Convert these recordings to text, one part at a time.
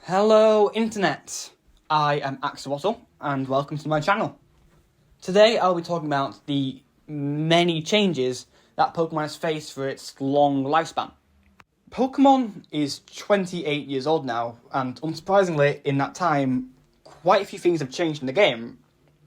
Hello Internet, I am Axolotl and welcome to my channel. Today I'll be talking about the many changes that Pokemon has faced for its long lifespan. Pokemon is 28 years old now, and unsurprisingly in that time quite a few things have changed in the game,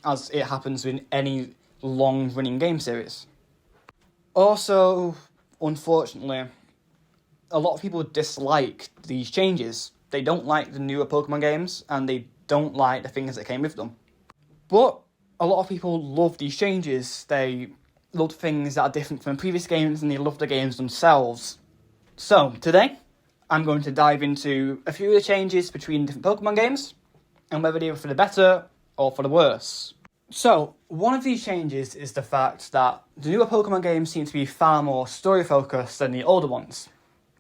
as it happens in any long running game series. Also, unfortunately, a lot of people dislike these changes. They don't like the newer Pokemon games, and they don't like the things that came with them. But a lot of people love these changes. They love things that are different from previous games, and they love the games themselves. So, today, I'm going to dive into a few of the changes between different Pokemon games, and whether they were for the better or for the worse. So, one of these changes is the fact that the newer Pokemon games seem to be far more story-focused than the older ones.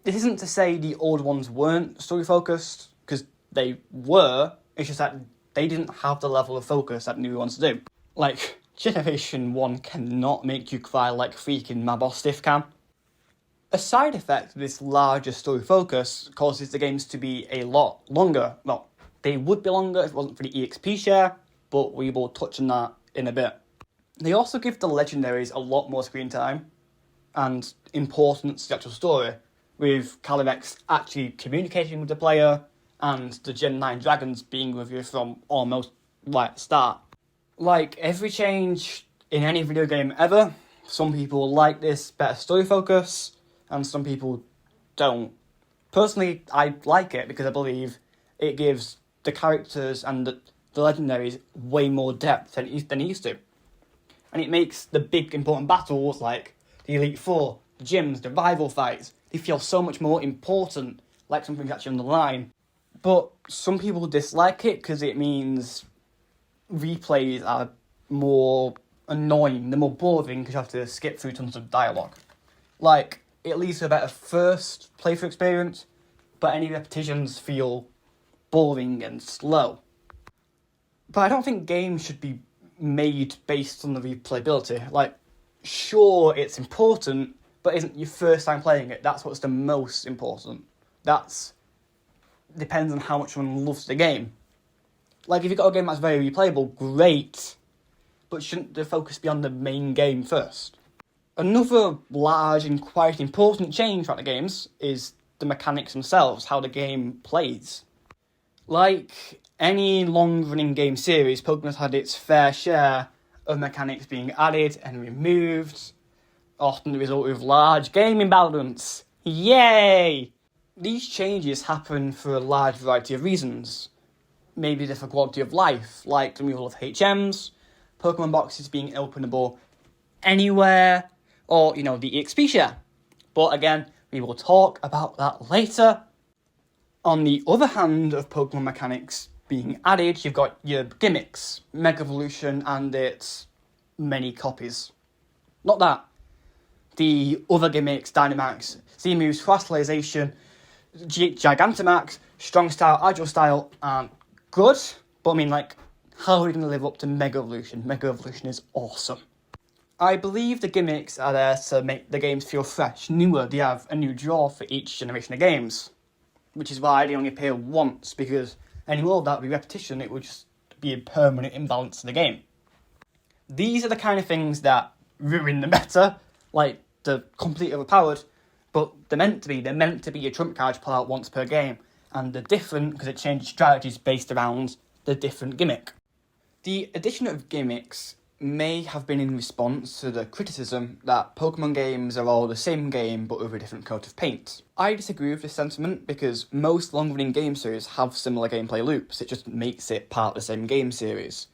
This isn't to say the old ones weren't story-focused, because they were, it's just that they didn't have the level of focus that new ones do. Like, Generation 1 cannot make you cry like freaking Mabosstiff can. A side effect of this larger story focus causes the games to be a lot longer. Well, they would be longer if it wasn't for the EXP share, but we will touch on that in a bit. They also give the legendaries a lot more screen time and importance to the actual story, with Calyrex actually communicating with the player, and the Gen 9 dragons being with you from almost right at the start. Like every change in any video game ever, some people like this better story focus, and some people don't. Personally, I like it because I believe it gives the characters and the legendaries way more depth than it used to. And it makes the big important battles like the Elite Four, the gyms, the rival fights, they feel so much more important, like something's actually on the line. But some people dislike it because it means replays are more annoying, they're more boring because you have to skip through tons of dialogue. Like, it leads to a better first playthrough experience, but any repetitions feel boring and slow. But I don't think games should be made based on the replayability. Like, sure, it's important, but isn't your first time playing it, that's what's the most important. That's depends on how much one loves the game. Like, if you've got a game that's very replayable, great, but shouldn't the focus be on the main game first? Another large and quite important change throughout the games is the mechanics themselves, how the game plays. Like any long-running game series, Pokemon's had its fair share of mechanics being added and removed, often the result of large game imbalance. Yay! These changes happen for a large variety of reasons. Maybe different quality of life, like the removal of HMs, Pokemon boxes being openable anywhere, or, the EXP share. But again, we will talk about that later. On the other hand of Pokemon mechanics being added, you've got your gimmicks, Mega Evolution and its many copies. Not that. The other gimmicks, Dynamax, Z-Moves, Fossilization, Gigantamax, Strong Style, Agile Style aren't good, but how are we going to live up to Mega Evolution? Mega Evolution is awesome. I believe the gimmicks are there to make the games feel fresh, newer. They have a new draw for each generation of games, which is why they only appear once, because any more of that would be repetition, it would just be a permanent imbalance to the game. These are the kind of things that ruin the meta, like they're completely overpowered, but they're meant to be a trump card you pull out once per game, and they're different because it changes strategies based around the different gimmick. The addition of gimmicks may have been in response to the criticism that Pokemon games are all the same game but with a different coat of paint. I disagree with this sentiment because most long-running game series have similar gameplay loops, it just makes it part of the same game series.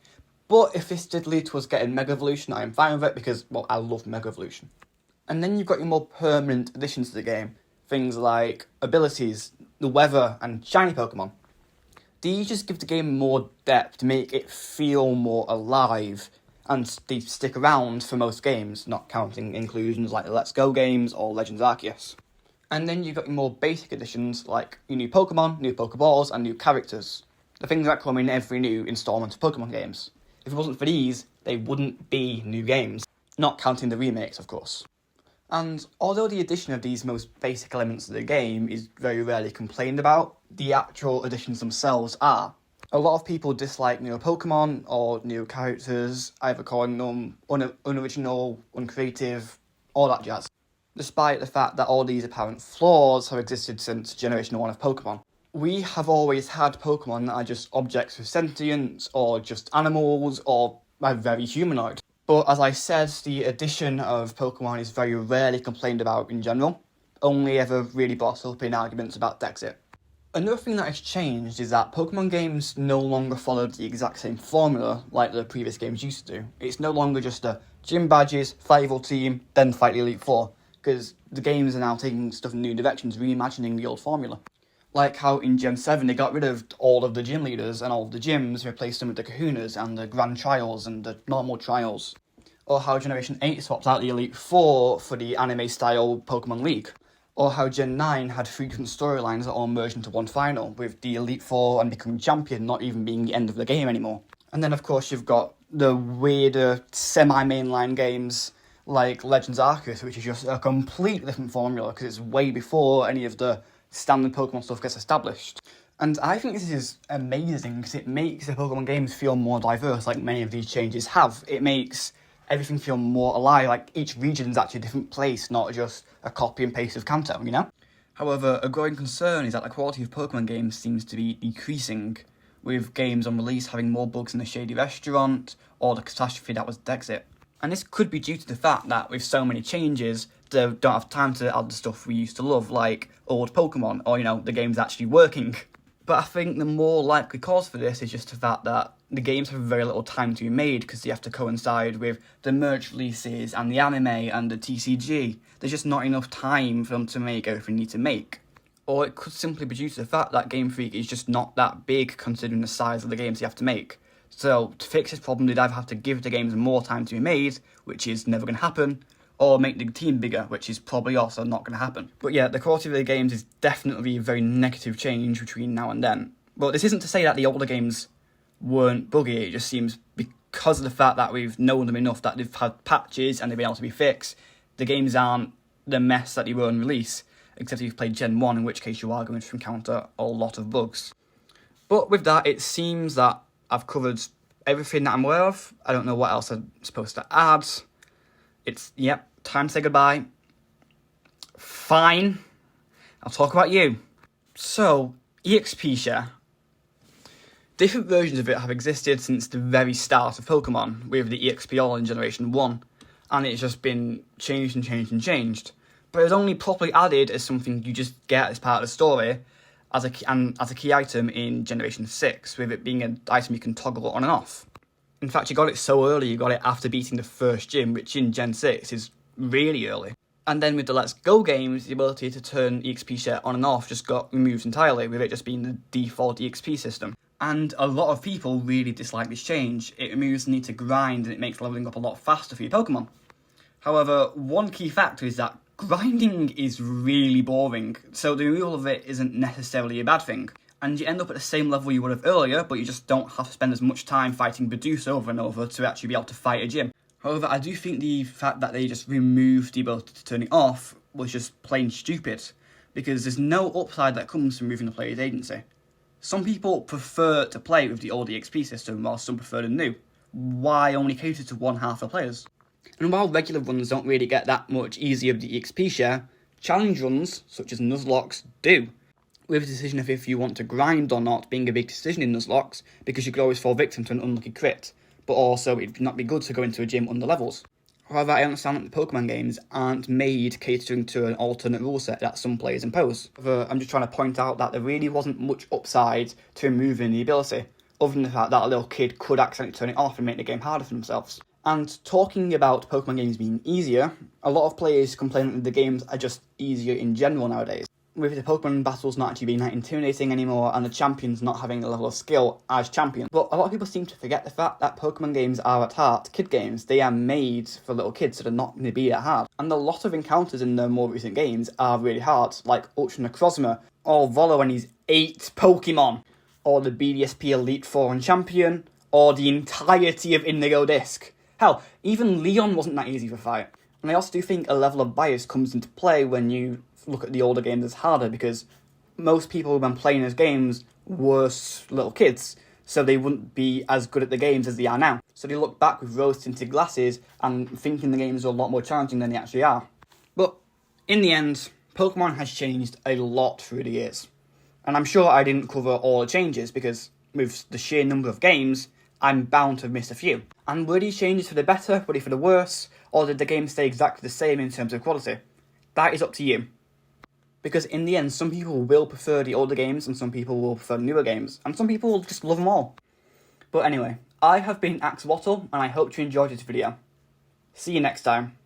But if this did lead to us getting Mega Evolution, I am fine with it because, I love Mega Evolution. And then you've got your more permanent additions to the game, things like abilities, the weather, and shiny Pokemon. These just give the game more depth to make it feel more alive, and they stick around for most games, not counting inclusions like the Let's Go games or Legends Arceus. And then you've got your more basic additions like your new Pokemon, new Pokeballs, and new characters. The things that come in every new installment of Pokemon games. If it wasn't for these, they wouldn't be new games. Not counting the remakes, of course. And although the addition of these most basic elements of the game is very rarely complained about, the actual additions themselves are. A lot of people dislike new Pokémon or new characters, either calling them unoriginal, uncreative, all that jazz, despite the fact that all these apparent flaws have existed since Generation 1 of Pokémon. We have always had Pokémon that are just objects with sentience, or just animals, or are very humanoid. But as I said, the addition of Pokémon is very rarely complained about in general, only ever really brought up in arguments about Dexit. Another thing that has changed is that Pokémon games no longer follow the exact same formula like the previous games used to do. It's no longer just a gym badges, fight evil team, then fight the Elite Four, because the games are now taking stuff in new directions, reimagining the old formula. Like how in Gen 7 they got rid of all of the gym leaders and all of the gyms, replaced them with the Kahunas and the Grand Trials and the normal trials. Or how Generation 8 swapped out the Elite Four for the anime-style Pokémon League. Or how Gen 9 had 3 different storylines that all merged into one final, with the Elite Four and becoming champion not even being the end of the game anymore. And then of course you've got the weirder semi-mainline games like Legends Arceus, which is just a completely different formula because it's way before any of the standard Pokemon stuff gets established. And I think this is amazing because it makes the Pokemon games feel more diverse, like many of these changes have. It makes everything feel more alive, like each region is actually a different place, not just a copy and paste of Kanto, you know? However, a growing concern is that the quality of Pokemon games seems to be decreasing, with games on release having more bugs in the Shady Restaurant, or the catastrophe that was Dexit. And this could be due to the fact that with so many changes, they don't have time to add the stuff we used to love, like old Pokemon, or, the game's actually working. But I think the more likely cause for this is just the fact that the games have very little time to be made because they have to coincide with the merch releases and the anime and the TCG. There's just not enough time for them to make everything they need to make. Or it could simply be due to the fact that Game Freak is just not that big considering the size of the games you have to make. So to fix this problem, they'd either have to give the games more time to be made, which is never going to happen, or make the team bigger, which is probably also not going to happen. But yeah, the quality of the games is definitely a very negative change between now and then. But this isn't to say that the older games weren't buggy, it just seems because of the fact that we've known them enough that they've had patches and they've been able to be fixed, the games aren't the mess that they were on release, except if you've played Gen 1, in which case you are going to encounter a lot of bugs. But with that, it seems that I've covered everything that I'm aware of. I don't know what else I'm supposed to add. Time to say goodbye. Fine. I'll talk about you. So, EXP share. Different versions of it have existed since the very start of Pokemon, with the EXP All in Generation 1, and it's just been changed and changed and changed. But it was only properly added as something you just get as part of the story, as a key item in Generation 6, with it being an item you can toggle on and off. In fact, you got it so early, you got it after beating the first gym, which in Gen 6 is really early. And then with the Let's Go games, the ability to turn EXP share on and off just got removed entirely, with it just being the default EXP system. And a lot of people really dislike this change. It removes the need to grind and it makes leveling up a lot faster for your Pokemon. However, one key factor is that grinding is really boring, so the removal of it isn't necessarily a bad thing. And you end up at the same level you would have earlier, but you just don't have to spend as much time fighting Bidoof over and over to actually be able to fight a gym. However, I do think the fact that they just removed the ability to turn it off was just plain stupid, because there's no upside that comes from moving the player's agency. Some people prefer to play with the old EXP system, while some prefer the new. Why only cater to one half of the players? And while regular runs don't really get that much easier with the EXP share, challenge runs, such as Nuzlocke, do. With the decision of if you want to grind or not being a big decision in Nuzlocke, because you could always fall victim to an unlucky crit, but also it'd not be good to go into a gym under levels. However, I understand that the Pokemon games aren't made catering to an alternate rule set that some players impose. However, I'm just trying to point out that there really wasn't much upside to removing the ability, other than the fact that a little kid could accidentally turn it off and make the game harder for themselves. And talking about Pokemon games being easier, a lot of players complain that the games are just easier in general nowadays, with the Pokemon battles not actually being that intimidating anymore and the champions not having the level of skill as champions. But a lot of people seem to forget the fact that Pokemon games are at heart kid games. They are made for little kids, so they're not going to be that hard. And a lot of encounters in the more recent games are really hard, like Ultra Necrozma, or Volo and his 8 Pokemon, or the BDSP Elite Four and Champion, or the entirety of Indigo Disc. Hell, even Leon wasn't that easy to fight. And I also do think a level of bias comes into play when you look at the older games as harder, because most people who've been playing those games were little kids, so they wouldn't be as good at the games as they are now. So they look back with rose-tinted glasses and thinking the games are a lot more challenging than they actually are. But in the end, Pokémon has changed a lot through the years. And I'm sure I didn't cover all the changes, because with the sheer number of games, I'm bound to have missed a few. And were these changes for the better, were they for the worse, or did the game stay exactly the same in terms of quality? That is up to you. Because in the end, some people will prefer the older games, and some people will prefer newer games, and some people will just love them all. But anyway, I have been Axolotl, and I hope you enjoyed this video. See you next time.